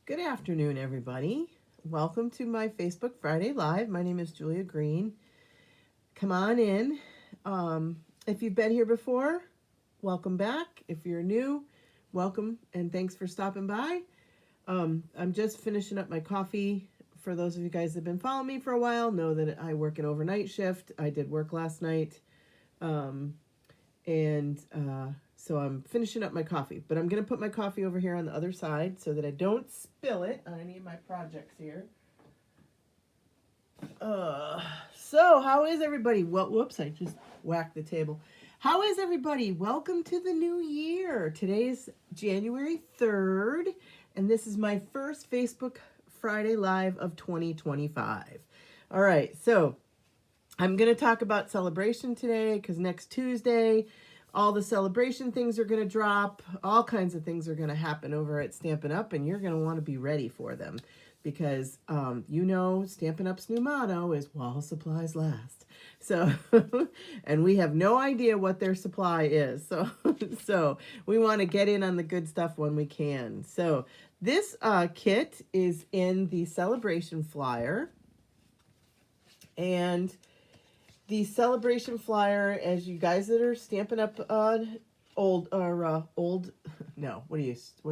Good afternoon, everybody. Welcome to my Facebook Friday Live. My name is Julia Green. Come on in. If you've been here before, welcome back. If you're new, welcome and thanks for stopping by. I'm just finishing up my coffee. For those of you guys that have been following me for a while, know that I work an overnight shift. I did work last night. So I'm finishing up my coffee, but I'm going to put my coffee over here on the other side so that I don't spill it on any of my projects here. So how is everybody? Well, whoops, I just whacked the table. How is everybody? Welcome to the new year. Today is January 3rd, and this is my first Facebook Friday Live of 2025. All right, so I'm going to talk about celebration today because next Tuesday, all the celebration things are going to drop. All kinds of things are going to happen over at Stampin' Up, and you're going to want to be ready for them because, Stampin' Up's new motto is while supplies last. So, and we have no idea what their supply is. So we want to get in on the good stuff when we can. So this kit is in the celebration flyer, and the celebration flyer, as you guys that are Stampin' Up what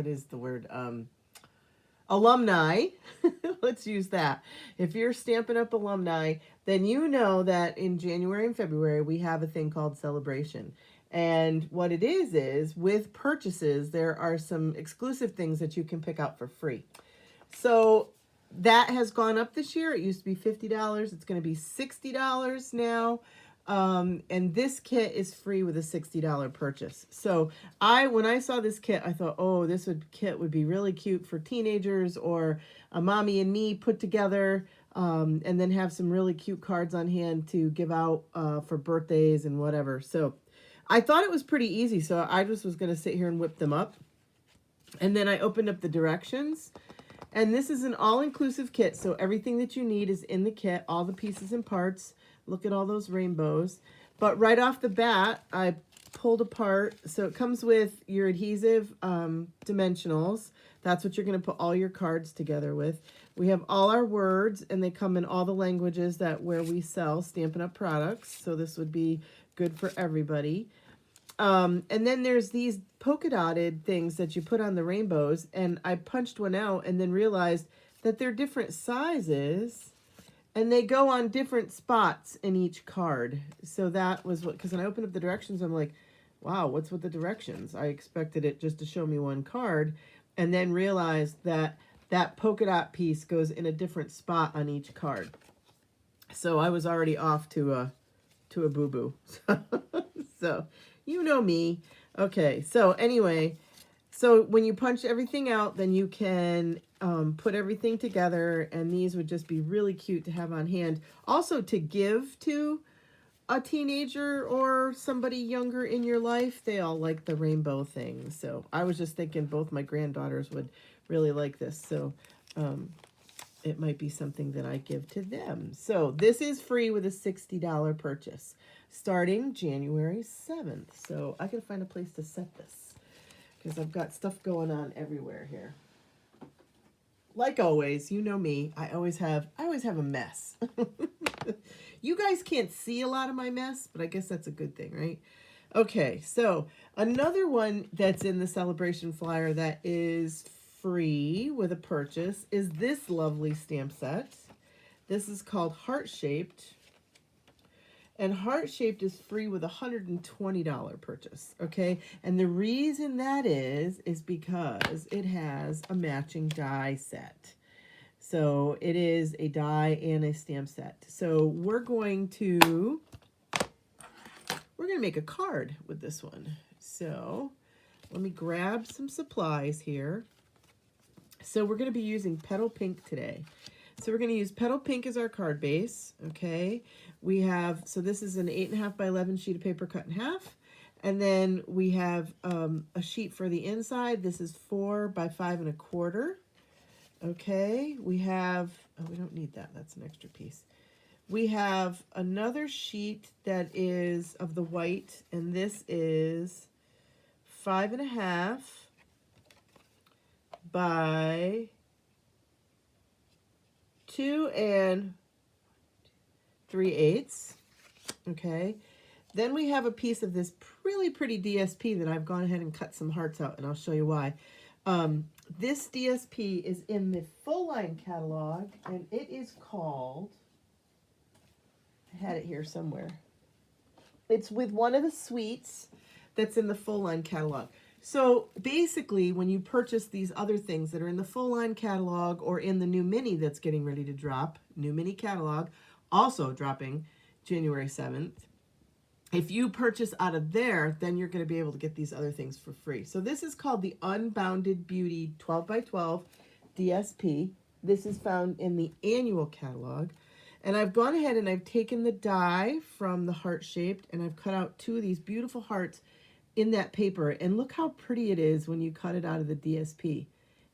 is the word? Alumni. Let's use that. If you're Stampin' Up alumni, then you know that in January and February we have a thing called celebration. And what it is with purchases, there are some exclusive things that you can pick out for free. So that has gone up this year. It used to be $50. It's going to be $60 now. And this kit is free with a $60 purchase. So when I saw this kit, I thought, oh, kit would be really cute for teenagers or a mommy and me put together, and then have some really cute cards on hand to give out for birthdays and whatever. So I thought it was pretty easy. So I just was going to sit here and whip them up. And then I opened up the directions. And this is an all-inclusive kit, so everything that you need is in the kit, all the pieces and parts. Look at all those rainbows. But right off the bat, I pulled apart. So it comes with your adhesive dimensionals. That's what you're going to put all your cards together with. We have all our words, and they come in all the languages where we sell Stampin' Up! Products. So this would be good for everybody. And then there's these polka dotted things that you put on the rainbows, and I punched one out and then realized that they're different sizes and they go on different spots in each card. So that was because when I opened up the directions, I'm like, wow, what's with the directions? I expected it just to show me one card, and then realized that that polka dot piece goes in a different spot on each card. So I was already off to a boo-boo. So you know me. Okay, so anyway, so when you punch everything out, then you can put everything together, and these would just be really cute to have on hand. Also to give to a teenager or somebody younger in your life. They all like the rainbow thing. So I was just thinking both my granddaughters would really like this. So it might be something that I give to them. So this is free with a $60 purchase starting January 7th. So I can find a place to set this because I've got stuff going on everywhere here. Like always, you know me, I always have a mess. You guys can't see a lot of my mess, but I guess that's a good thing, right? Okay, so another one that's in the celebration flyer that is free with a purchase is this lovely stamp set. This is called Heart Shaped. And Heart Shaped is free with a $120 purchase, okay? And the reason that is because it has a matching die set. So it is a die and a stamp set. So we're going to make a card with this one. So let me grab some supplies here. So we're going to be using Petal Pink today. So we're going to use Petal Pink as our card base, okay? We have, so this is an 8.5 by 11 sheet of paper cut in half. And then we have a sheet for the inside. This is 4 by 5 1/4. Okay, we have, oh, we don't need that. That's an extra piece. We have another sheet that is of the white, and this is 5.5 by 2 3/8. Okay. Then we have a piece of this really pretty DSP that I've gone ahead and cut some hearts out, and I'll show you why. This DSP is in the full line catalog, and it is called, I had it here somewhere. It's with one of the suites that's in the full line catalog. So basically, when you purchase these other things that are in the full line catalog or in the new mini that's getting ready to drop, new mini catalog, also dropping January 7th, if you purchase out of there, then you're going to be able to get these other things for free. So this is called the Unbounded Beauty 12x12 DSP. This is found in the annual catalog. And I've gone ahead and I've taken the die from the heart-shaped, and I've cut out 2 of these beautiful hearts in that paper. And look how pretty it is when you cut it out of the DSP.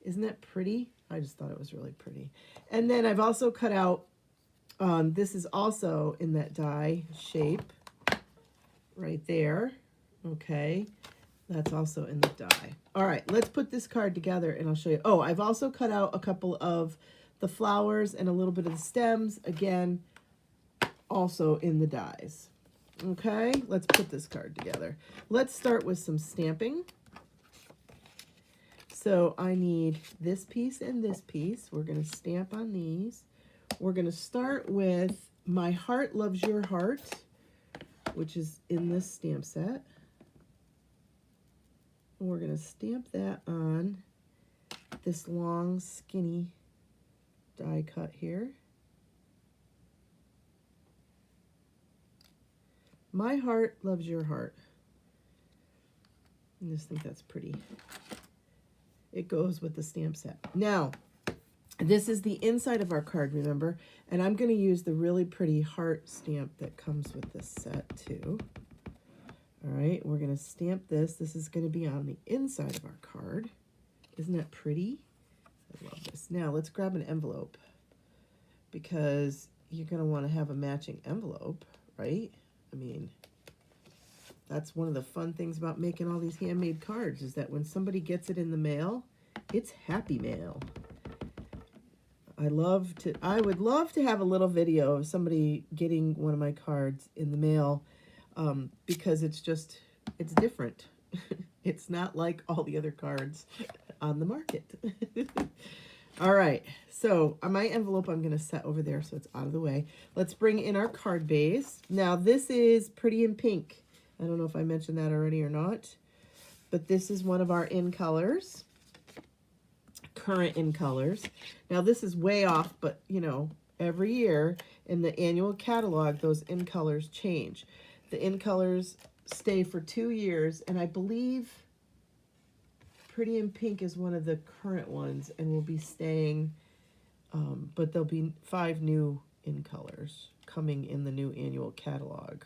Isn't that pretty? I just thought it was really pretty. And then I've also cut out, this is also in that die shape right there. Okay, that's also in the die. All right, let's put this card together and I'll show you. Oh, I've also cut out a couple of the flowers and a little bit of the stems, again, also in the dies. Okay, let's put this card together. Let's start with some stamping. So I need this piece and this piece. We're going to stamp on these. We're going to start with My Heart Loves Your Heart, which is in this stamp set. We're going to stamp that on this long, skinny die cut here. My Heart Loves Your Heart. I just think that's pretty. It goes with the stamp set. Now, this is the inside of our card, remember? And I'm going to use the really pretty heart stamp that comes with this set too. All right, we're going to stamp this. This is going to be on the inside of our card. Isn't that pretty? I love this. Now, let's grab an envelope, because you're going to want to have a matching envelope, right? I mean, that's one of the fun things about making all these handmade cards, is that when somebody gets it in the mail, it's happy mail. I would love to have a little video of somebody getting one of my cards in the mail, because it's different. It's not like all the other cards on the market. All right, so my envelope I'm going to set over there so it's out of the way. Let's bring in our card base. Now, this is Pretty in Pink. I don't know if I mentioned that already or not, but this is one of our in colors, current in colors. Now, this is way off, but, you know, every year in the annual catalog, those in colors change. The in colors stay for 2 years, and I believe Pretty in Pink is one of the current ones and will be staying, but there'll be 5 new in colors coming in the new annual catalog.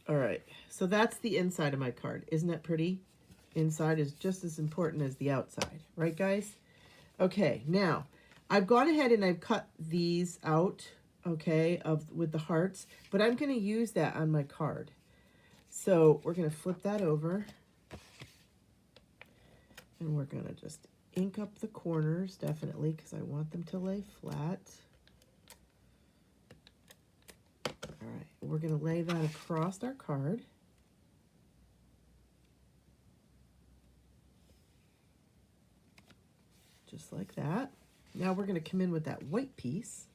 All right, so that's the inside of my card. Isn't that pretty? Inside is just as important as the outside, right, guys? Okay, now I've gone ahead and I've cut these out, okay, with the hearts, but I'm going to use that on my card. So we're going to flip that over, and we're going to just ink up the corners, definitely, because I want them to lay flat. All right, we're going to lay that across our card. Just like that. Now we're going to come in with that white piece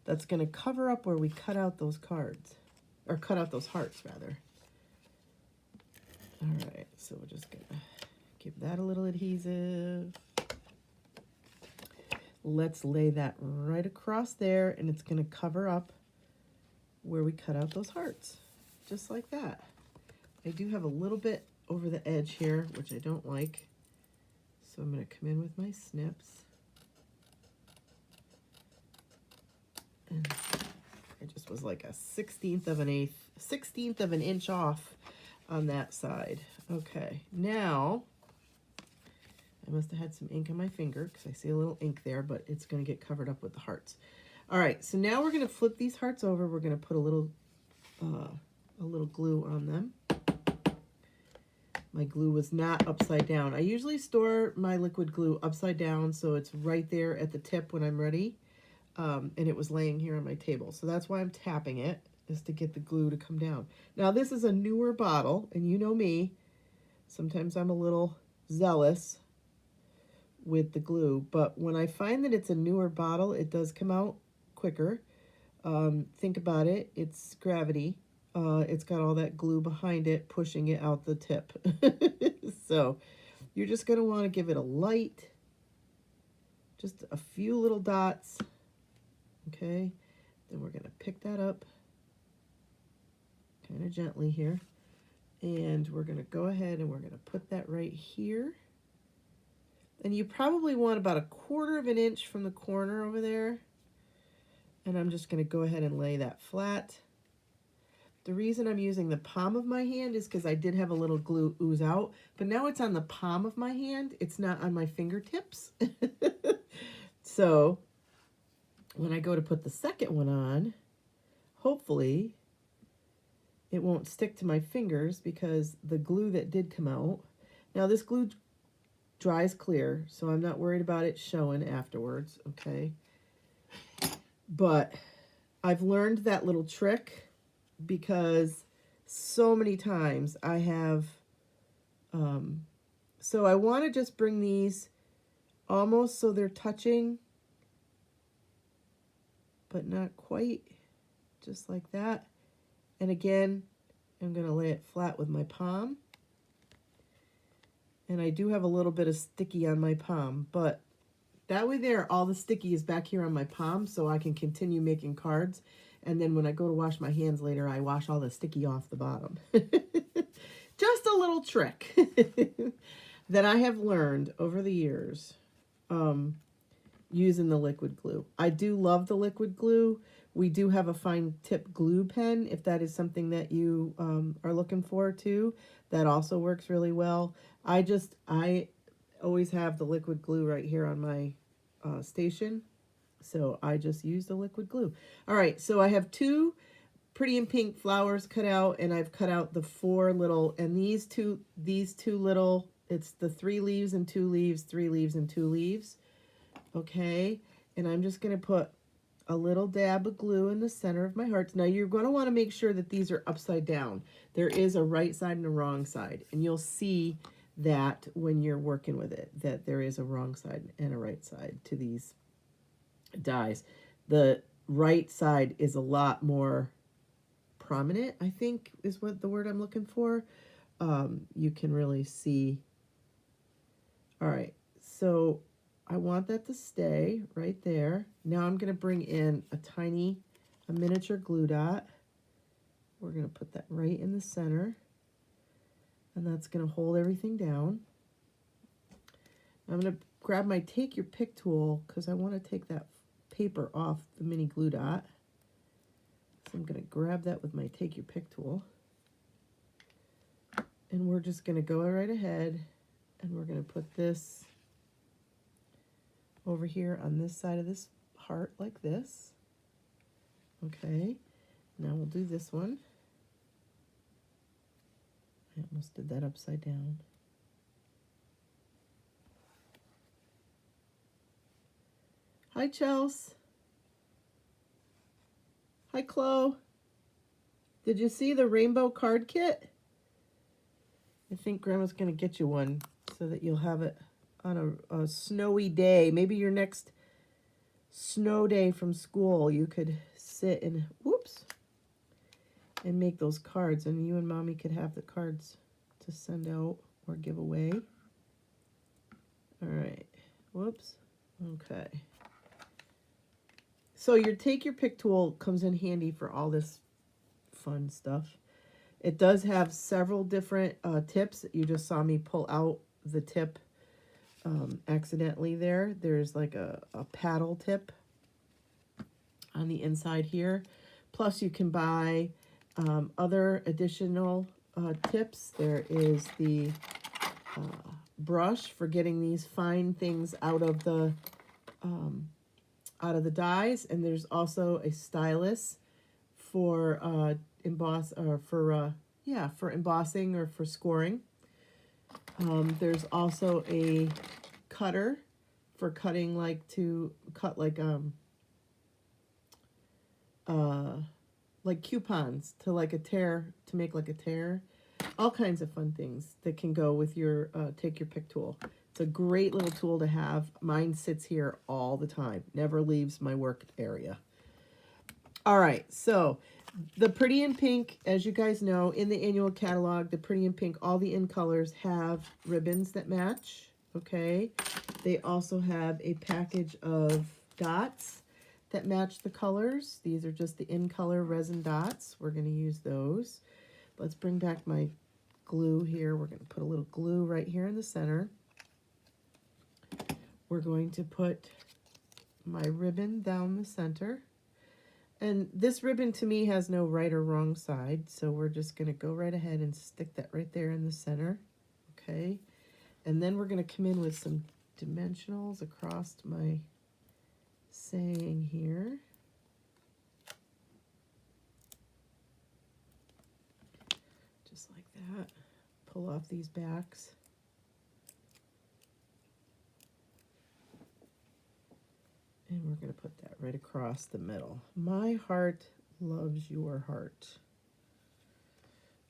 that's going to cover up where we cut out those cards, or cut out those hearts, rather. All right, so we're just going to give that a little adhesive. Let's lay that right across there, and it's going to cover up where we cut out those hearts, just like that. I do have a little bit over the edge here, which I don't like, so I'm going to come in with my snips. And it just was like a 1/16 of an inch off on that side. Okay, now I must have had some ink on my finger because I see a little ink there, but it's going to get covered up with the hearts. All right, so now we're going to flip these hearts over. We're going to put a little glue on them. My glue was not upside down. I usually store my liquid glue upside down so it's right there at the tip when I'm ready. And it was laying here on my table. So that's why I'm tapping it, is to get the glue to come down. Now this is a newer bottle, and you know me, sometimes I'm a little zealous with the glue, but when I find that it's a newer bottle, it does come out quicker. Think about it, it's gravity. It's got all that glue behind it, pushing it out the tip. So you're just going to want to give it a light, just a few little dots. Okay, then we're going to pick that up kind of gently here. And we're going to go ahead and we're going to put that right here. And you probably want about 1/4 of an inch from the corner over there. And I'm just going to go ahead and lay that flat. The reason I'm using the palm of my hand is because I did have a little glue ooze out, but now it's on the palm of my hand. It's not on my fingertips. So when I go to put the second one on, hopefully it won't stick to my fingers because the glue that did come out. Now this glue dries clear, so I'm not worried about it showing afterwards, okay? But I've learned that little trick because so many times I have, so I want to just bring these almost so they're touching, but not quite, just like that. And again, I'm going to lay it flat with my palm. And I do have a little bit of sticky on my palm, but that way there, all the sticky is back here on my palm so I can continue making cards. And then when I go to wash my hands later, I wash all the sticky off the bottom. Just a little trick that I have learned over the years using the liquid glue. I do love the liquid glue. We do have a fine tip glue pen if that is something that you are looking for too. That also works really well. I always have the liquid glue right here on my station. So I just use the liquid glue. All right, so I have 2 pretty in pink flowers cut out, and I've cut out the 4 little, and these two little, it's the 3 leaves and 2 leaves, 3 leaves and 2 leaves. Okay, and I'm just going to put a little dab of glue in the center of my hearts. Now you're going to want to make sure that these are upside down. There is a right side and a wrong side, and you'll see that when you're working with it, that there is a wrong side and a right side to these dies. The right side is a lot more prominent, I think is what the word I'm looking for. You can really see. All right, so I want that to stay right there. Now I'm going to bring in a miniature glue dot. We're going to put that right in the center, and that's going to hold everything down. I'm going to grab my take your pick tool because I want to take that paper off the mini glue dot. So I'm going to grab that with my take your pick tool. And we're just going to go right ahead and we're going to put this over here on this side of this heart like this. Okay, now we'll do this one. I almost did that upside down. Hi, Chels. Hi, Chloe. Did you see the rainbow card kit? I think Grandma's going to get you one so that you'll have it on a snowy day. Maybe your next snow day from school, you could sit and, whoops, and make those cards. And you and Mommy could have the cards to send out or give away. All right. Whoops. Okay. So your take your pick tool comes in handy for all this fun stuff. It does have several different tips. You just saw me pull out the tip accidentally there. There's like a paddle tip on the inside here. Plus you can buy other additional tips. There is the brush for getting these fine things out of the dies, and there's also a stylus for embossing or for scoring. There's also a cutter for cutting, like coupons to like a tear, to make like a tear. All kinds of fun things that can go with your take your pick tool. It's a great little tool to have. Mine sits here all the time, never leaves my work area. All right, so the Pretty in Pink, as you guys know, in the annual catalog, the Pretty in Pink, all the in colors have ribbons that match, okay? They also have a package of dots that match the colors. These are just the in color resin dots. We're going to use those. Let's bring back my glue here. We're going to put a little glue right here in the center. We're going to put my ribbon down the center. And this ribbon to me has no right or wrong side, so we're just going to go right ahead and stick that right there in the center, okay? And then we're going to come in with some dimensionals across my saying here. Just like that. Pull off these backs. And we're going to put that right across the middle. My heart loves your heart.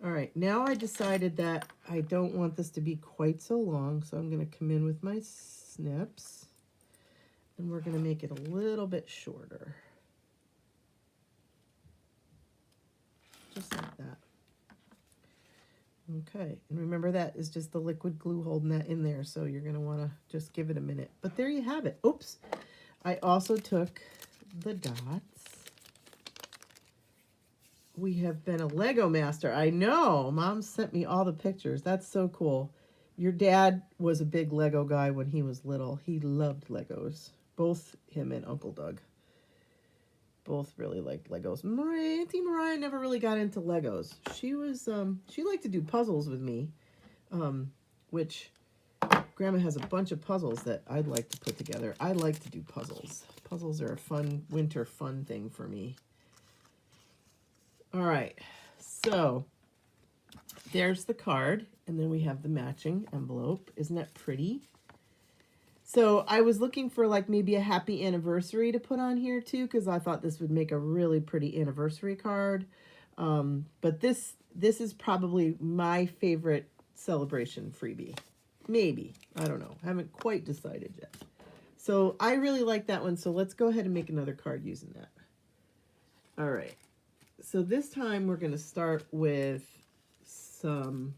All right, now I decided that I don't want this to be quite so long, so I'm going to come in with my snips, and we're going to make it a little bit shorter. Just like that. Okay, and remember that is just the liquid glue holding that in there, so you're going to want to just give it a minute. But there you have it. Oops. I also took the dots. We have been a Lego master. I know. Mom sent me all the pictures. That's so cool. Your dad was a big Lego guy when he was little. He loved Legos. Both him and Uncle Doug. Both really liked Legos. Auntie Mariah never really got into Legos. She liked to do puzzles with me, which Grandma has a bunch of puzzles that I'd like to put together. I like to do puzzles. Puzzles are a fun, winter fun thing for me. All right, so there's the card, and then we have the matching envelope. Isn't that pretty? So I was looking for like maybe a happy anniversary to put on here too, because I thought this would make a really pretty anniversary card. But this is probably my favorite celebration freebie. Maybe. I don't know. I haven't quite decided yet. So I really like that one. So let's go ahead and make another card using that. All right. So this time we're going to start with some...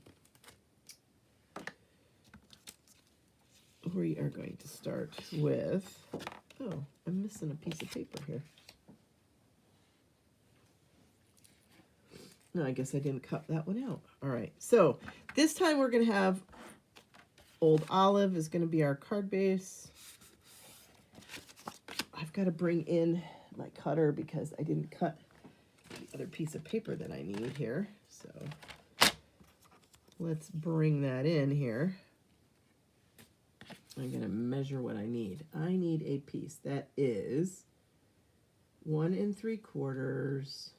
We are going to start with... Oh, I'm missing a piece of paper here. No, I guess I didn't cut that one out. All right. So this time we're going to have... Old Olive is going to be our card base. I've got to bring in my cutter because I didn't cut the other piece of paper that I need here. So let's bring that in here. I'm going to measure what I need. I need a piece that is 1 3/4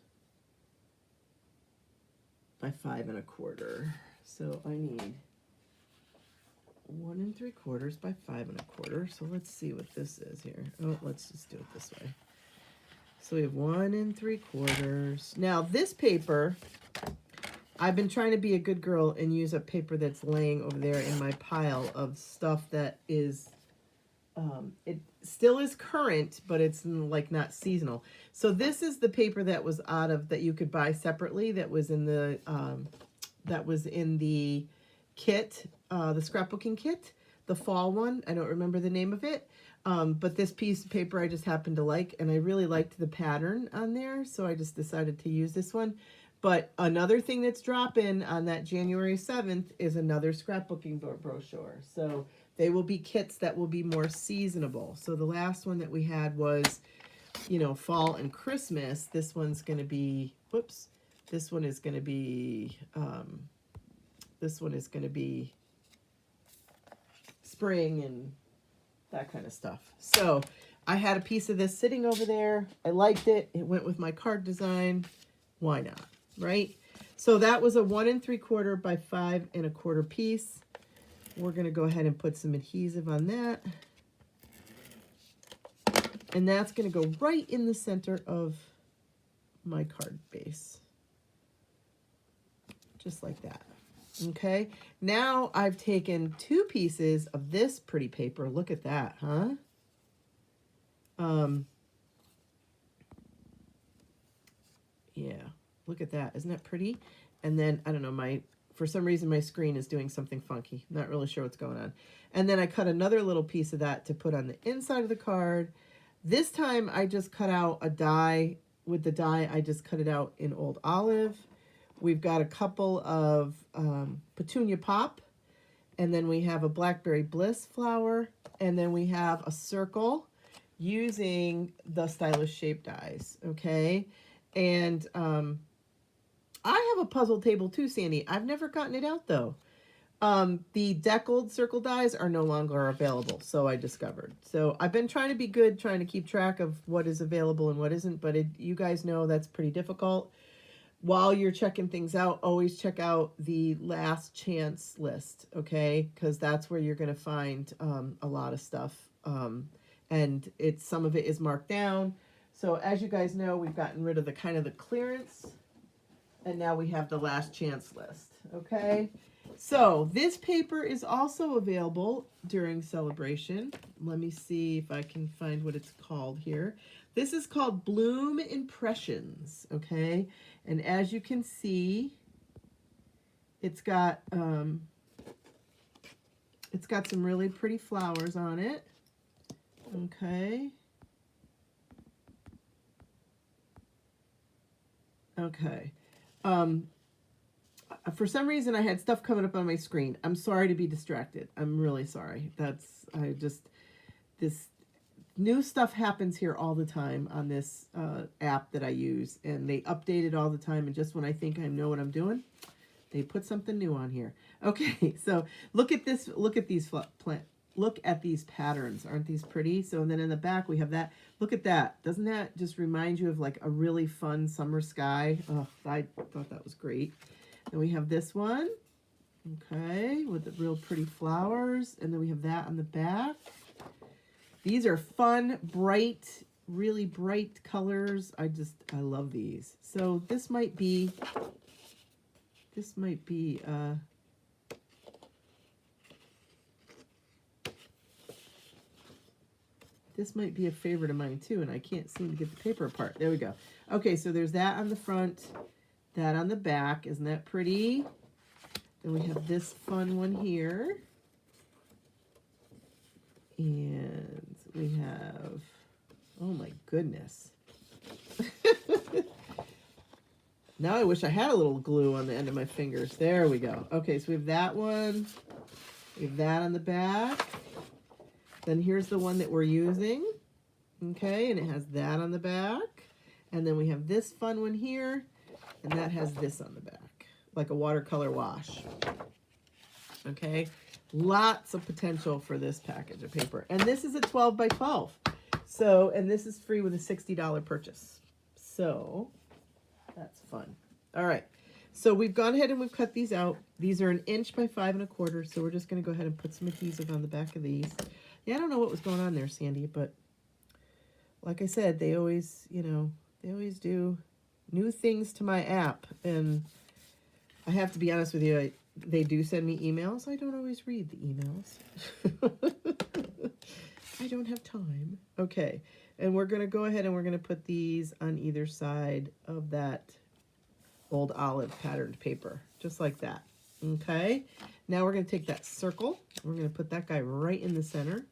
by 5 1/4. So I need 1 3/4 by 5 1/4. So let's see what this is here. Oh, let's just do it this way. So we have 1 3/4. Now this paper, I've been trying to be a good girl and use a paper that's laying over there in my pile of stuff that is, it still is current, but it's like not seasonal. So this is the paper that was that you could buy separately, that was in the kit, the scrapbooking kit, the fall one. I don't remember the name of it. But this piece of paper I just happened to like, and I really liked the pattern on there, so I just decided to use this one. But another thing that's dropping on that January 7th is another scrapbooking brochure. So they will be kits that will be more seasonable. So the last one that we had was, you know, fall and Christmas. This one's going to be, whoops, this one is going to be, spring and that kind of stuff. So I had a piece of this sitting over there. I liked it. It went with my card design. Why not, right? So that was a 1 3/4 by 5 1/4 piece. we're going to go ahead and put some adhesive on that. And that's going to go right in the center of my card base. Just like that. Okay, now I've taken 2 pieces of this pretty paper. Look at that, huh? Yeah, look at that. Isn't that pretty? And then, I don't know, for some reason my screen is doing something funky. Not really sure what's going on. And then I cut another little piece of that to put on the inside of the card. This time I just cut out a die. With the die, I just cut it out in Old Olive. We've got a couple of Petunia Pop. And then we have a Blackberry Bliss flower. And then we have a circle using the Stylish Shape dies. Okay. And I have a puzzle table too, Sandy. I've never gotten it out though. The deckled circle dies are no longer available, so I discovered. So I've been trying to be good, trying to keep track of what is available and what isn't, but you guys know that's pretty difficult. While you're checking things out, always check out the last chance list, okay? Because that's where you're going to find a lot of stuff. And some of it is marked down. So as you guys know, we've gotten rid of the kind of the clearance, and now we have the last chance list, okay? So this paper is also available during Celebration. Let me see if I can find what it's called here. This is called Bloom Impressions, okay? And as you can see, it's got some really pretty flowers on it, okay? Okay. For some reason, I had stuff coming up on my screen. I'm sorry to be distracted. I'm really sorry. This new stuff happens here all the time on this app that I use, and they update it all the time, and just when I think I know what I'm doing, they put something new on here. Okay, so look at this. Look at these look at these patterns. Aren't these pretty? So and then in the back we have that. Look at that. Doesn't that just remind you of like a really fun summer sky? Oh, I thought that was great. Then we have this one, okay, with the real pretty flowers. And then we have that on the back. These are fun, bright, really bright colors. I love these. So this might be a favorite of mine too, and I can't seem to get the paper apart. There we go. Okay, so there's that on the front, that on the back. Isn't that pretty? Then we have this fun one here. And we have, oh my goodness. Now I wish I had a little glue on the end of my fingers. There we go. Okay, so we have that one. We have that on the back. Then here's the one that we're using. Okay, and it has that on the back. And then we have this fun one here. And that has this on the back, like a watercolor wash. Okay, lots of potential for this package of paper. And this is a 12 by 12. So, and this is free with a $60 purchase. So, that's fun. All right, so we've gone ahead and we've cut these out. These are 1 inch by 5 1/4. So we're just going to go ahead and put some adhesive on the back of these. Yeah, I don't know what was going on there, Sandy, but like I said, they always, they always do new things to my app. And I have to be honest with you, they do send me emails. I don't always read the emails. I don't have time. Okay, and we're going to go ahead and we're going to put these on either side of that Old Olive patterned paper, just like that. Okay, now we're going to take that circle. We're going to put that guy right in the center.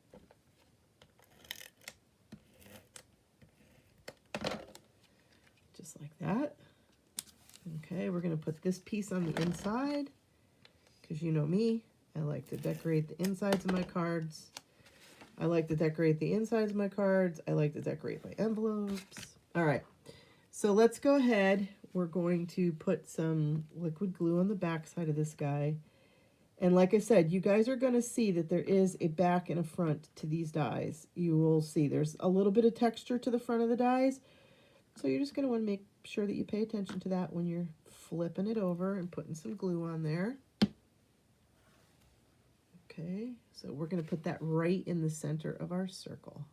Just like that. Okay, we're going to put this piece on the inside, because you know me, I like to decorate the insides of my cards. I like to decorate the insides of my cards. I like to decorate my envelopes. All right, so let's go ahead. We're going to put some liquid glue on the back side of this guy. And like I said, you guys are going to see that there is a back and a front to these dies. You will see there's a little bit of texture to the front of the dies. So you're just going to want to make sure that you pay attention to that when you're flipping it over and putting some glue on there. Okay, so we're going to put that right in the center of our circle.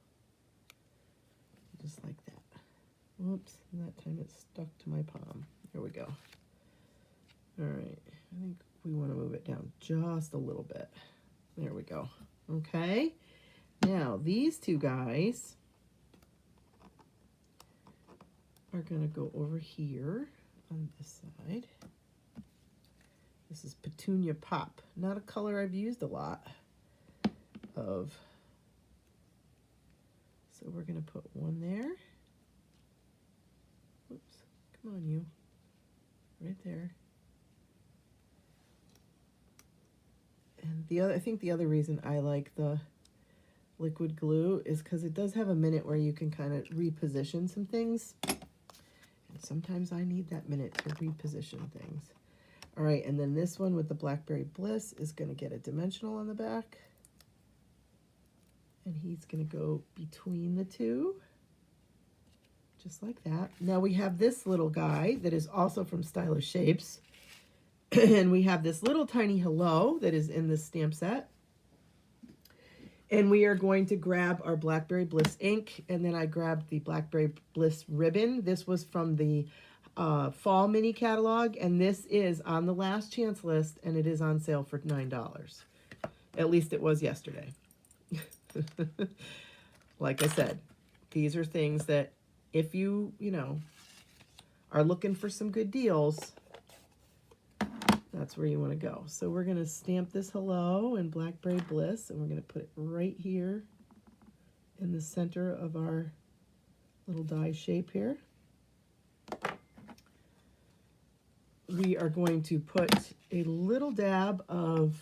Just like that. Whoops, that time it stuck to my palm. There we go. All right, I think we want to move it down just a little bit. There we go. Okay, now these two guys are going to go over here on this side. This is Petunia Pop, not a color I've used a lot of. So we're going to put one there. Whoops, come on you, right there. And the other, I think the other reason I like the liquid glue is because it does have a minute where you can kind of reposition some things. And sometimes I need that minute to reposition things. All right, and then this one with the Blackberry Bliss is going to get a dimensional on the back. And he's going to go between the two, just like that. Now we have this little guy that is also from Stylish Shapes. And we have this little tiny hello that is in this stamp set. And we are going to grab our Blackberry Bliss ink, and then I grabbed the Blackberry Bliss ribbon. This was from the fall mini catalog, and this is on the last chance list, and it is on sale for $9. At least it was yesterday. Like I said, these are things that if you know, are looking for some good deals, that's where you want to go. So we're going to stamp this hello in Blackberry Bliss, and we're going to put it right here in the center of our little die shape here. We are going to put a little dab of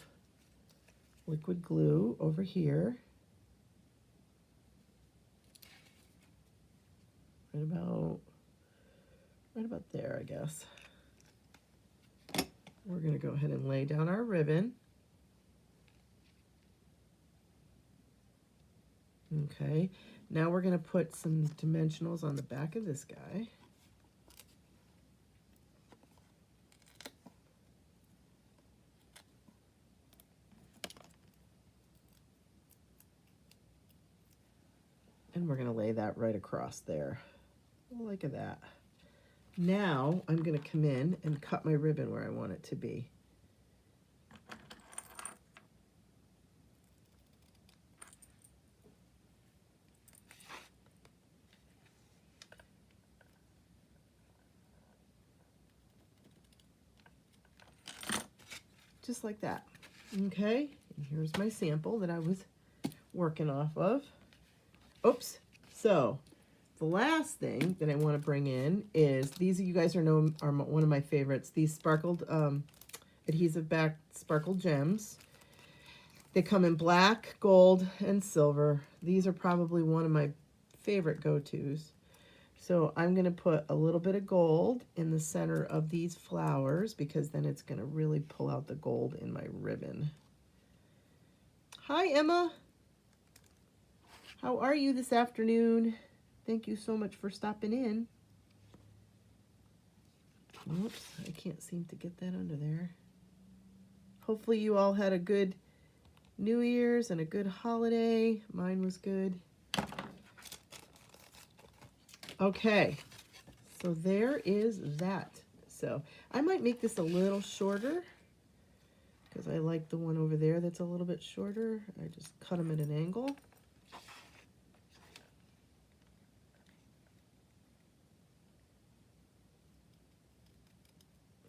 liquid glue over here. Right about there, I guess. We're going to go ahead and lay down our ribbon. Okay, now we're going to put some dimensionals on the back of this guy. And we're going to lay that right across there. Look at that. Now I'm going to come in and cut my ribbon where I want it to be. Just like that. Okay, and here's my sample that I was working off of. Oops. So the last thing that I want to bring in is these. You guys are one of my favorites. These sparkled adhesive back sparkle gems. They come in black, gold, and silver. These are probably one of my favorite go-tos. So I'm going to put a little bit of gold in the center of these flowers because then it's going to really pull out the gold in my ribbon. Hi, Emma. How are you this afternoon? Thank you so much for stopping in. Oops, I can't seem to get that under there. Hopefully you all had a good New Year's and a good holiday. Mine was good. Okay, so there is that. So I might make this a little shorter because I like the one over there that's a little bit shorter. I just cut them at an angle.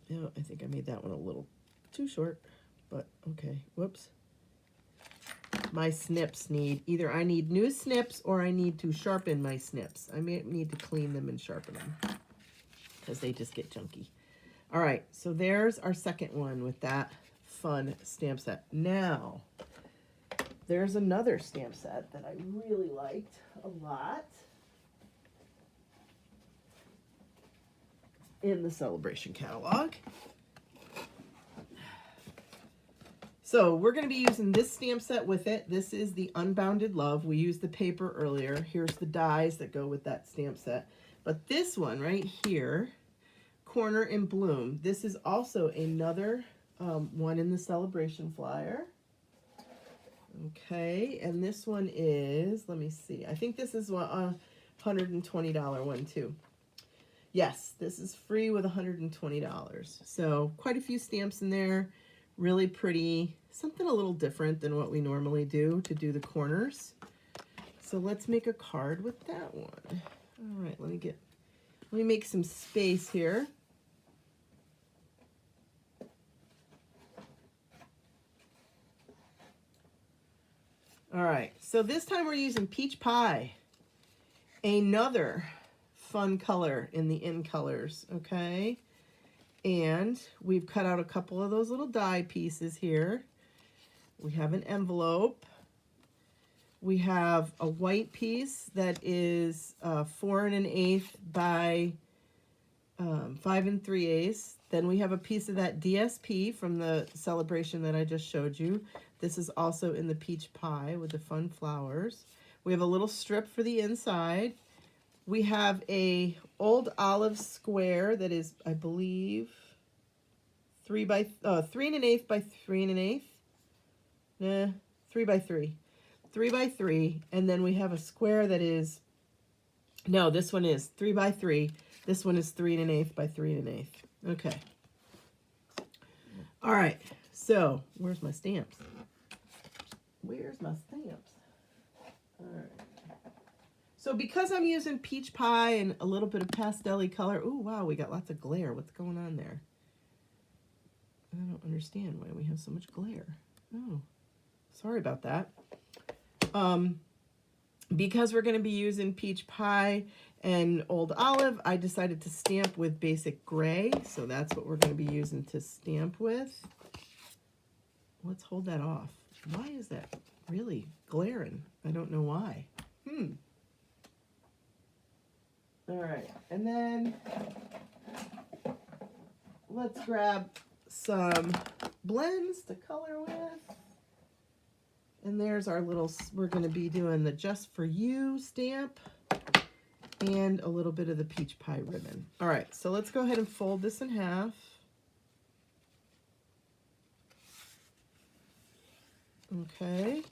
Yeah, I think I made that one a little too short, but okay. Whoops. My snips need, either I need new snips or I need to sharpen my snips. I may need to clean them and sharpen them because they just get chunky. All right, so there's our second one with that fun stamp set. Now, there's another stamp set that I really liked a lot in the Celebration catalog. So we're going to be using this stamp set with it. This is the Unbounded Love. We used the paper earlier. Here's the dies that go with that stamp set. But this one right here, Corner and Bloom, this is also another one in the Celebration flyer. Okay, and this one is, let me see, I think this is a $120 one too. Yes, this is free with $120. So quite a few stamps in there, really pretty, something a little different than what we normally do to do the corners. So let's make a card with that one. All right, let me make some space here. All right, so this time we're using Peach Pie, another fun color in the in colors, okay? And we've cut out a couple of those little die pieces here. We have an envelope. We have a white piece that is 4 1/8 by 5 3/8. Then we have a piece of that DSP from the celebration that I just showed you. This is also in the peach pie with the fun flowers. We have a little strip for the inside. We have a old olive square that is, I believe, 3 1/8 by 3 1/8. Nah, 3 by 3. 3 by 3, and then we have a square that is, no, this one is 3 by 3. This one is 3 1/8 by 3 1/8. Okay. All right. So where's my stamps? Where's my stamps? All right. So because I'm using peach pie and a little bit of pastel-y color, oh wow, we got lots of glare. What's going on there? I don't understand why we have so much glare. Oh, sorry about that. Because we're going to be using peach pie and old olive, I decided to stamp with basic gray. So that's what we're going to be using to stamp with. Let's hold that off. Why is that really glaring? I don't know why. All right. And then let's grab some blends to color with. And there's our little, we're going to be doing the Just For You stamp and a little bit of the peach pie ribbon. All right, so let's go ahead and fold this in half. Okay,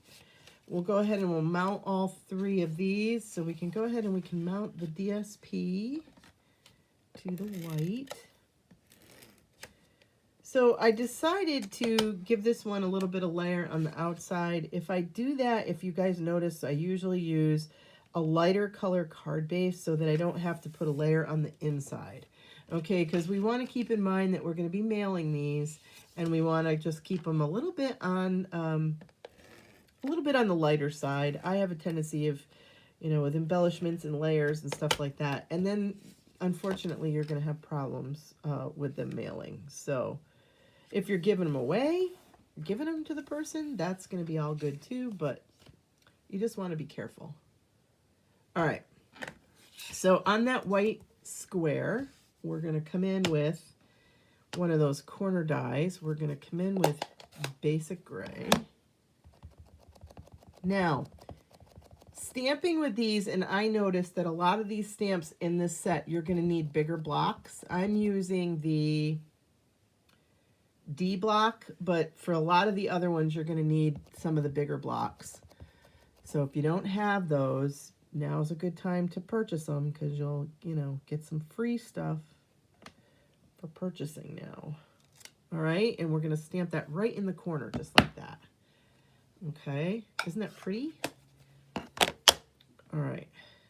we'll go ahead and we'll mount all 3 of these. So we can go ahead and we can mount the DSP to the white. So I decided to give this one a little bit of layer on the outside. If I do that, if you guys notice, I usually use a lighter color card base so that I don't have to put a layer on the inside. Okay, because we want to keep in mind that we're going to be mailing these, and we want to just keep them a little bit on the lighter side. I have a tendency of, with embellishments and layers and stuff like that, and then unfortunately you're going to have problems with them mailing. So if you're giving them away, giving them to the person, that's going to be all good too, but you just want to be careful. All right, so on that white square, we're going to come in with one of those corner dies. We're going to come in with basic gray. Now, stamping with these, and I noticed that a lot of these stamps in this set, you're going to need bigger blocks. I'm using the D block, but for a lot of the other ones, you're going to need some of the bigger blocks. So if you don't have those, now's a good time to purchase them because you'll, get some free stuff for purchasing now. All right, and we're going to stamp that right in the corner just like that. Okay, isn't that pretty? All right,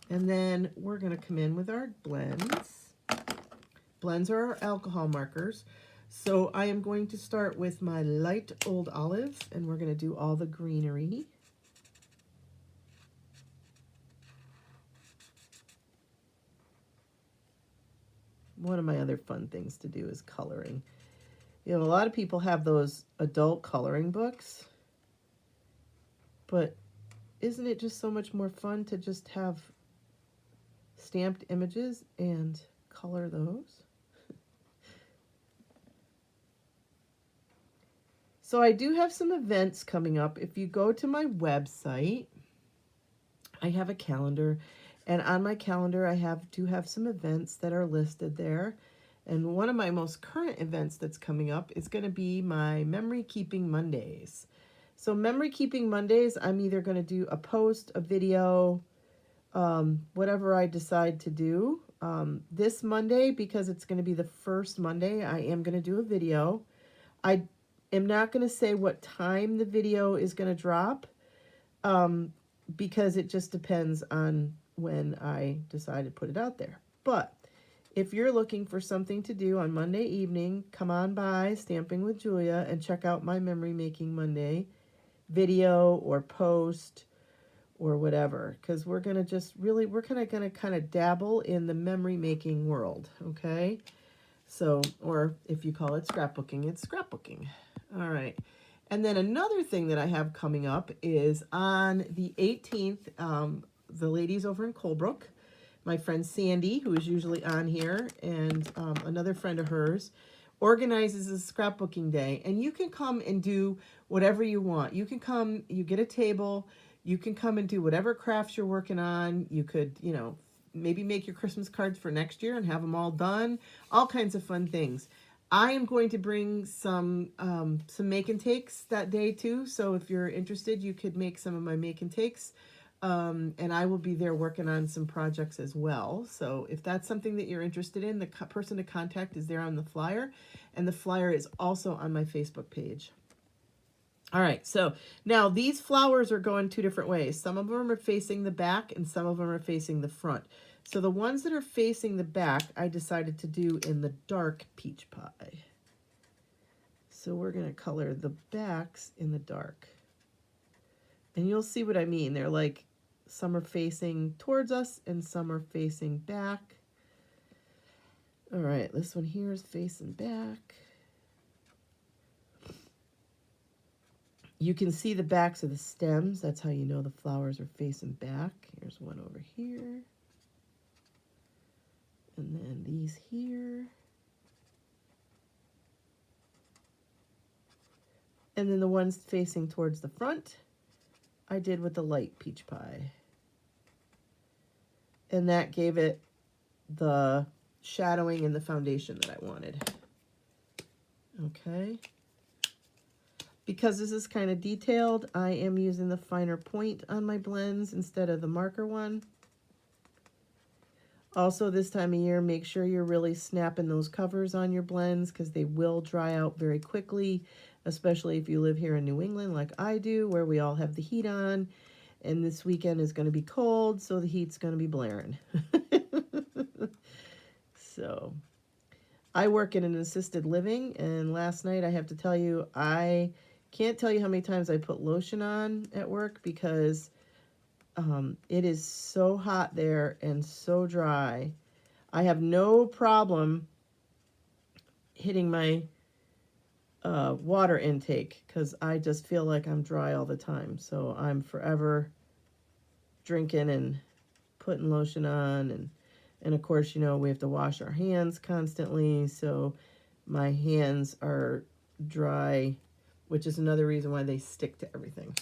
and then we're going to come in with our blends. Blends are our alcohol markers. So I am going to start with my light old olive, and we're going to do all the greenery. One of my other fun things to do is coloring. A lot of people have those adult coloring books, but isn't it just so much more fun to just have stamped images and color those? So I do have some events coming up. If you go to my website, I have a calendar, and on my calendar I do have some events that are listed there. And one of my most current events that's coming up is going to be my Memory Keeping Mondays. So Memory Keeping Mondays, I'm either going to do a post, a video, whatever I decide to do. This Monday, because it's going to be the first Monday, I am going to do a video. I am not going to say what time the video is going to drop, because it just depends on when I decide to put it out there. But if you're looking for something to do on Monday evening, come on by Stamping with Julia and check out my Memory Making Monday video or post or whatever, because we're going to just really, we're going to kind of dabble in the memory making world, okay? So, or if you call it scrapbooking, it's scrapbooking. All right. And then another thing that I have coming up is on the 18th, the ladies over in Colebrook, my friend Sandy, who is usually on here, and another friend of hers, organizes a scrapbooking day. And you can come and do whatever you want. You can come, you get a table, you can come and do whatever crafts you're working on. You could, you know, maybe make your Christmas cards for next year and have them all done. All kinds of fun things. I am going to bring some make and takes that day too. So if you're interested, you could make some of my make and takes. And I will be there working on some projects as well. So if that's something that you're interested in, the person to contact is there on the flyer. And the flyer is also on my Facebook page. All right, so now these flowers are going two different ways. Some of them are facing the back and some of them are facing the front. So the ones that are facing the back, I decided to do in the dark peach pie. So we're going to color the backs in the dark. And you'll see what I mean. They're like, some are facing towards us and some are facing back. All right, this one here is facing back. You can see the backs of the stems. That's how you know the flowers are facing back. Here's one over here. And then these here. And then the ones facing towards the front, I did with the light peach pie. And that gave it the shadowing and the foundation that I wanted. Okay. Because this is kind of detailed, I am using the finer point on my blends instead of the marker one. Also, this time of year, make sure you're really snapping those covers on your blends because they will dry out very quickly, especially if you live here in New England like I do, where we all have the heat on. And this weekend is going to be cold, so the heat's going to be blaring. So, I work in an assisted living, and last night I have to tell you, I can't tell you how many times I put lotion on at work because it is so hot there and so dry. I have no problem hitting my water intake because I just feel like I'm dry all the time. So I'm forever drinking and putting lotion on. And of course, you know, we have to wash our hands constantly. So my hands are dry, which is another reason why they stick to everything.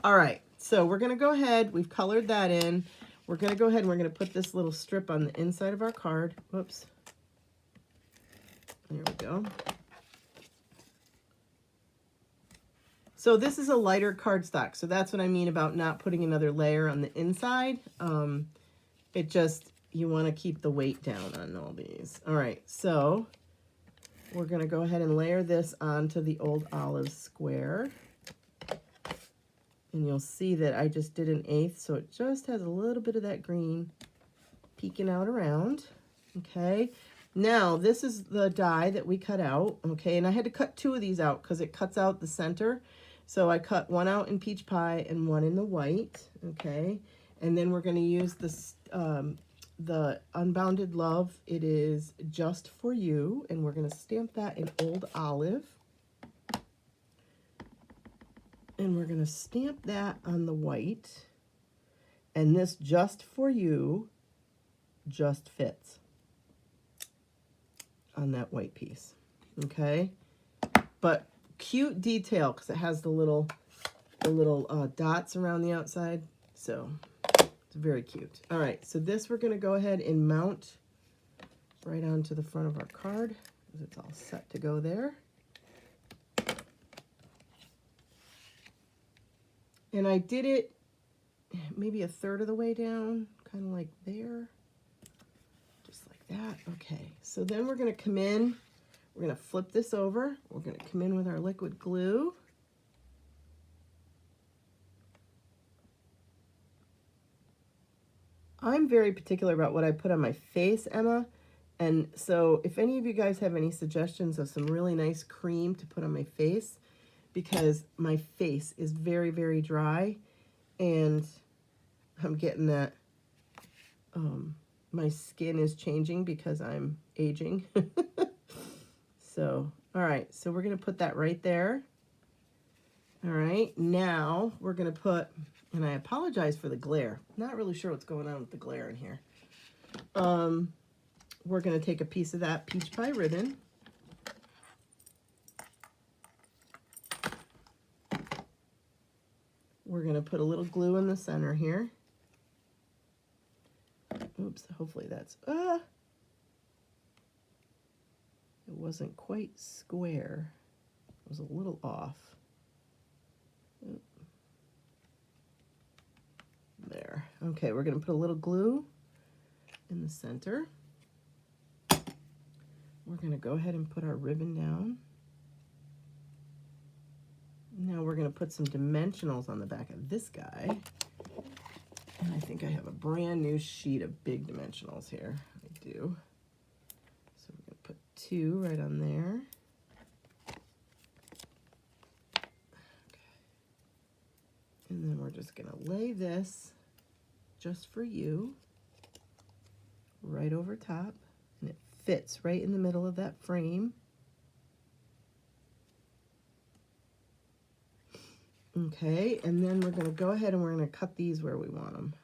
All right, so we're going to go ahead. We've colored that in. We're going to go ahead and we're going to put this little strip on the inside of our card. Whoops. There we go. So this is a lighter cardstock. So that's what I mean about not putting another layer on the inside. It just, you want to keep the weight down on all these. All right, so we're going to go ahead and layer this onto the old olive square. And you'll see that I just did an eighth, so it just has a little bit of that green peeking out around. Okay, now this is the die that we cut out. Okay, and I had to cut two of these out because it cuts out the center. So I cut one out in peach pie and one in the white. Okay, and then we're going to use this the Unbounded Love. It is Just For You, and we're going to stamp that in Old Olive. And we're going to stamp that on the white. And this Just For You just fits on that white piece. Okay? But cute detail because it has the little dots around the outside. So it's very cute. All right, so this we're going to go ahead and mount right onto the front of our card because it's all set to go there. And I did it maybe a third of the way down, kind of like there, just like that. Okay, so then we're going to come in, we're going to flip this over, we're going to come in with our liquid glue. I'm very particular about what I put on my face, Emma, and so if any of you guys have any suggestions of some really nice cream to put on my face, because my face is very, very dry, and I'm getting that my skin is changing because I'm aging. So, all right, so we're going to put that right there. All right, now we're going to put, and I apologize for the glare. Not really sure what's going on with the glare in here. We're going to take a piece of that peach pie ribbon. We're going to put a little glue in the center here. Oops, hopefully that's, it wasn't quite square. It was a little off. There. Okay, we're going to put a little glue in the center. We're going to go ahead and put our ribbon down. Now we're going to put some dimensionals on the back of this guy. And I think I have a brand new sheet of big dimensionals here. I do. So we're going to put 2 right on there. Okay. And then we're just going to lay this just for you right over top. And it fits right in the middle of that frame. Okay, and then we're going to go ahead and we're going to cut these where we want them.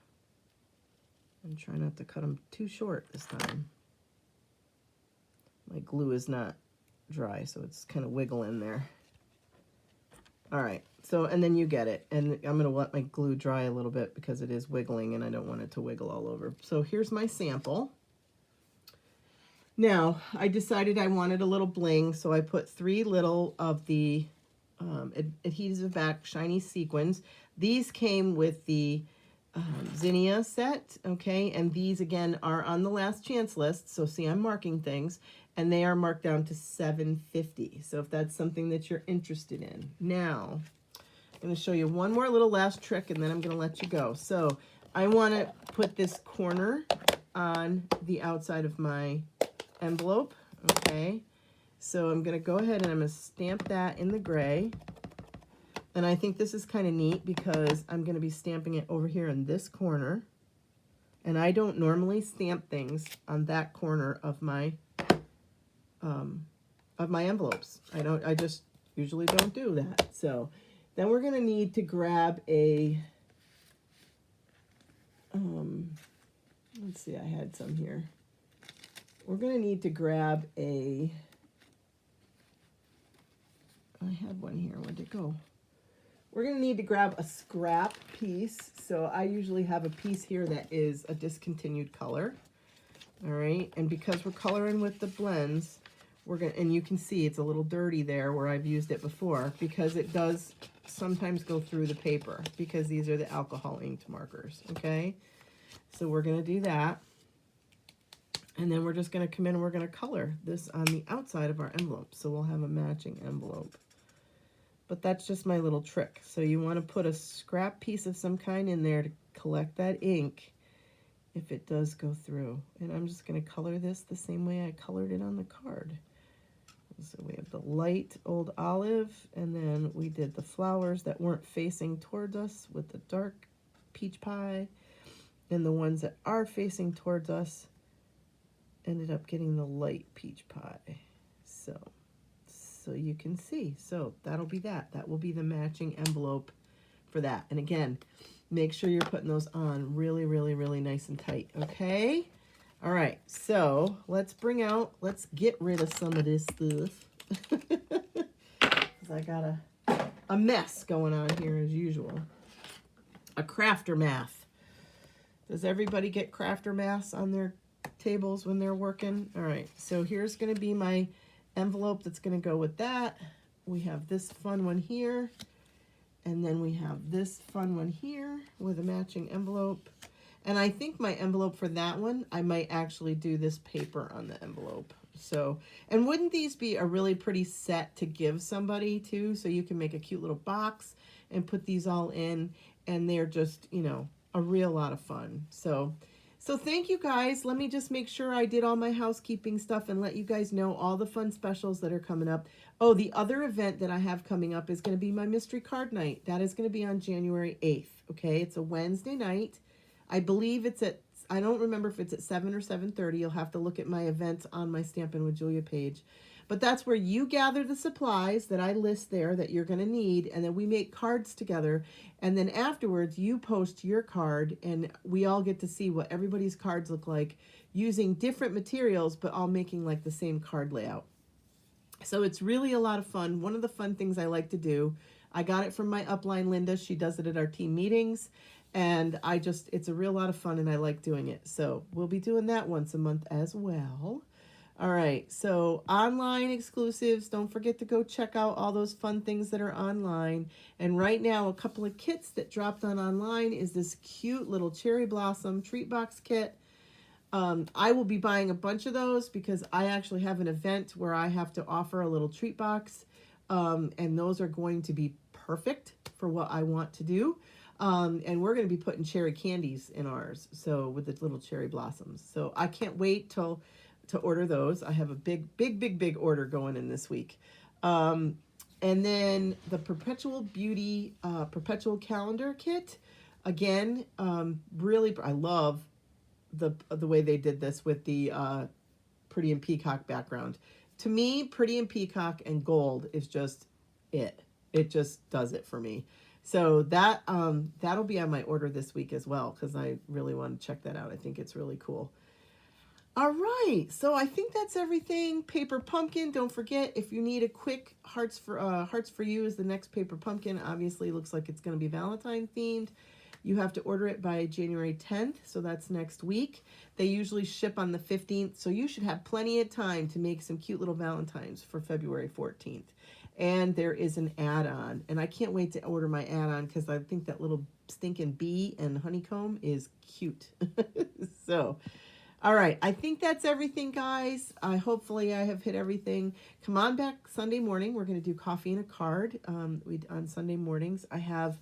And try not to cut them too short this time. My glue is not dry, so it's kind of wiggling there. All right, so, and then you get it. And I'm going to let my glue dry a little bit because it is wiggling and I don't want it to wiggle all over. So here's my sample. Now, I decided I wanted a little bling, so I put 3 little of the adhesive back shiny sequins. These came with the zinnia set, okay, and these again are on the last chance list. So see, I'm marking things, and they are marked down to $7.50. So if that's something that you're interested in. Now, I'm going to show you one more little last trick, and then I'm going to let you go. So I want to put this corner on the outside of my envelope, okay. So I'm going to go ahead and I'm going to stamp that in the gray. And I think this is kind of neat because I'm going to be stamping it over here in this corner. And I don't normally stamp things on that corner of my envelopes. I just usually don't do that. So then we're going to need to grab a, let's see, I had some here. We're going to need to grab a, I had one here. Where'd it go? We're going to need to grab a scrap piece. So I usually have a piece here that is a discontinued color. All right. And because we're coloring with the blends, we're going to, and you can see it's a little dirty there where I've used it before because it does sometimes go through the paper because these are the alcohol inked markers. Okay. So we're going to do that. And then we're just going to come in and we're going to color this on the outside of our envelope. So we'll have a matching envelope. But that's just my little trick. So you want to put a scrap piece of some kind in there to collect that ink if it does go through. And I'm just going to color this the same way I colored it on the card. So we have the light old olive, and then we did the flowers that weren't facing towards us with the dark peach pie. And the ones that are facing towards us ended up getting the light peach pie. So you can see. So that'll be that. That will be the matching envelope for that. And again, make sure you're putting those on really, really, really nice and tight. Okay? All right. So let's get rid of some of this stuff. Because I got a mess going on here as usual. A crafter math. Does everybody get crafter maths on their tables when they're working? All right. So here's going to be my envelope that's going to go with that. We have this fun one here, And then we have this fun one here with a matching envelope. And I think my envelope for that one, I might actually do this paper on the envelope. So, and wouldn't these be a really pretty set to give somebody too? So you can make a cute little box and put these all in, and they're just, you know, a real lot of fun. So thank you guys. Let me just make sure I did all my housekeeping stuff and let you guys know all the fun specials that are coming up. Oh, the other event that I have coming up is going to be my mystery card night. That is going to be on January 8th. Okay, it's a Wednesday night. I believe it's at, I don't remember if it's at 7 or 7:30. You'll have to look at my events on my Stampin' with Julia page. But that's where you gather the supplies that I list there that you're going to need, and then we make cards together. And then afterwards, you post your card, and we all get to see what everybody's cards look like using different materials, but all making like the same card layout. So it's really a lot of fun. One of the fun things I like to do, I got it from my upline, Linda. She does it at our team meetings. And it's a real lot of fun, and I like doing it. So we'll be doing that once a month as well. All right, so online exclusives. Don't forget to go check out all those fun things that are online. And right now, a couple of kits that dropped on online is this cute little cherry blossom treat box kit. I will be buying a bunch of those because I actually have an event where I have to offer a little treat box. And those are going to be perfect for what I want to do. And we're going to be putting cherry candies in ours, so with the little cherry blossoms. So I can't wait to order those. I have a big order going in this week. And then the Perpetual Beauty Perpetual Calendar Kit. Again, really, I love the way they did this with the Pretty and Peacock background. To me, Pretty and Peacock and gold is just it. It just does it for me. So that that'll be on my order this week as well, because I really want to check that out. I think it's really cool. All right, so I think that's everything. Paper Pumpkin, don't forget, if you need a quick Hearts for You is the next Paper Pumpkin. Obviously, looks like it's going to be Valentine themed. You have to order it by January 10th, so that's next week. They usually ship on the 15th, so you should have plenty of time to make some cute little Valentines for February 14th. And there is an add-on, and I can't wait to order my add-on because I think that little stinking bee and honeycomb is cute. So, all right, I think that's everything, guys. Hopefully I have hit everything. Come on back Sunday morning. We're going to do coffee and a card on Sunday mornings. I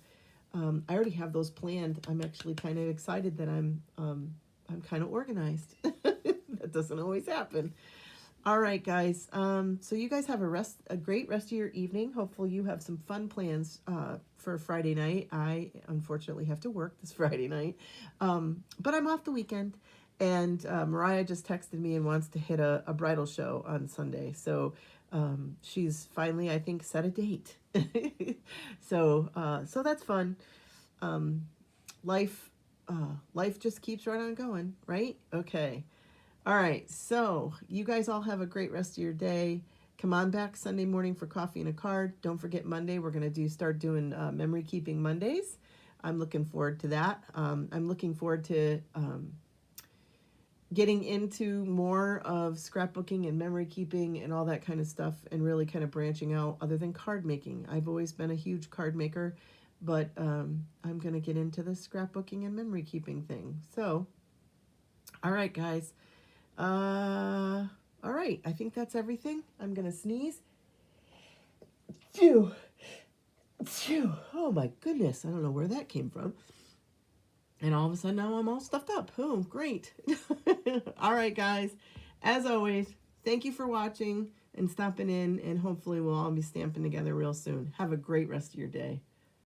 already have those planned. I'm actually kind of excited that I'm kind of organized. That doesn't always happen. All right, guys. So you guys have a great rest of your evening. Hopefully you have some fun plans for Friday night. I unfortunately have to work this Friday night, but I'm off the weekend. And Mariah just texted me and wants to hit a bridal show on Sunday. So she's finally, I think, set a date. So that's fun. Life just keeps right on going, right? Okay. All right, so you guys all have a great rest of your day. Come on back Sunday morning for coffee and a card. Don't forget Monday, we're going to start doing memory keeping Mondays. I'm looking forward to that. I'm looking forward to getting into more of scrapbooking and memory keeping and all that kind of stuff, and really kind of branching out other than card making. I've always been a huge card maker, but I'm going to get into the scrapbooking and memory keeping thing. So, all right, guys. All right, I think that's everything. I'm gonna sneeze. Phew. Oh my goodness, I don't know where that came from. And all of a sudden now I'm all stuffed up. Oh, great. All right, guys, as always, thank you for watching and stopping in, and hopefully we'll all be stamping together real soon. Have a great rest of your day.